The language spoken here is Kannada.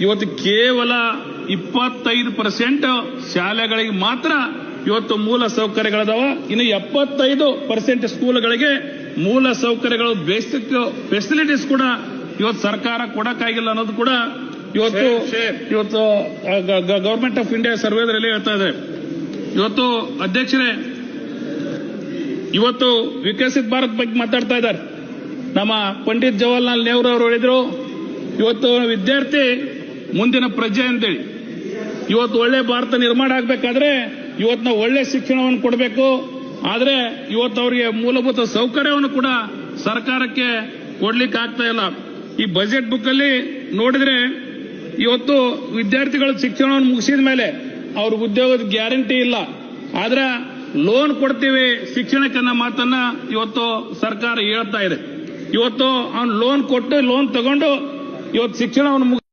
ಇವತ್ತು ಕೇವಲ 25% ಶಾಲೆಗಳಿಗೆ ಮಾತ್ರ ಇವತ್ತು ಮೂಲ ಸೌಕರ್ಯಗಳದಾವ. ಇನ್ನು 75% ಸ್ಕೂಲ್ಗಳಿಗೆ ಮೂಲ ಸೌಕರ್ಯಗಳು, ಬೇಸಿಕ್ ಫೆಸಿಲಿಟೀಸ್ ಕೂಡ ಇವತ್ತು ಸರ್ಕಾರ ಕೊಡಕ್ಕಾಗಿಲ್ಲ ಅನ್ನೋದು ಕೂಡ ಇವತ್ತು ಗವರ್ಮೆಂಟ್ ಆಫ್ ಇಂಡಿಯಾ ಸರ್ವೇದಲ್ಲಿ ಹೇಳ್ತಾ ಇದೆ. ಇವತ್ತು ಅಧ್ಯಕ್ಷರೇ, ಇವತ್ತು ವಿಕಸಿತ ಭಾರತ್ ಬಗ್ಗೆ ಮಾತಾಡ್ತಾ ಇದ್ದಾರೆ. ನಮ್ಮ ಪಂಡಿತ್ ಜವಾಹರ್ಲಾಲ್ ನೆಹರು ಅವರು ಹೇಳಿದ್ರು, ಇವತ್ತು ವಿದ್ಯಾರ್ಥಿ ಮುಂದಿನ ಪ್ರಜೆ ಅಂತೇಳಿ. ಇವತ್ತು ಒಳ್ಳೆ ಭಾರತ ನಿರ್ಮಾಣ ಆಗಬೇಕಾದ್ರೆ ಇವತ್ತು ನಾವು ಒಳ್ಳೆ ಶಿಕ್ಷಣವನ್ನು ಕೊಡಬೇಕು. ಆದ್ರೆ ಇವತ್ತು ಅವರಿಗೆ ಮೂಲಭೂತ ಸೌಕರ್ಯವನ್ನು ಕೂಡ ಸರ್ಕಾರಕ್ಕೆ ಕೊಡ್ಲಿಕ್ಕೆ ಆಗ್ತಾ ಇಲ್ಲ. ಈ ಬಜೆಟ್ ಬುಕ್ ಅಲ್ಲಿ ನೋಡಿದ್ರೆ ಇವತ್ತು ವಿದ್ಯಾರ್ಥಿಗಳು ಶಿಕ್ಷಣವನ್ನು ಮುಗಿಸಿದ ಮೇಲೆ ಅವ್ರ ಉದ್ಯೋಗದ ಗ್ಯಾರಂಟಿ ಇಲ್ಲ. ಆದ್ರೆ ಲೋನ್ ಕೊಡ್ತೀವಿ ಶಿಕ್ಷಣಕ್ಕೆ ಅನ್ನೋ ಮಾತನ್ನ ಇವತ್ತು ಸರ್ಕಾರ ಹೇಳ್ತಾ ಇದೆ. ಇವತ್ತು ಅವ್ನು ಲೋನ್ ಕೊಟ್ಟು ಲೋನ್ ತಗೊಂಡು ಇವತ್ತು ಶಿಕ್ಷಣವನ್ನು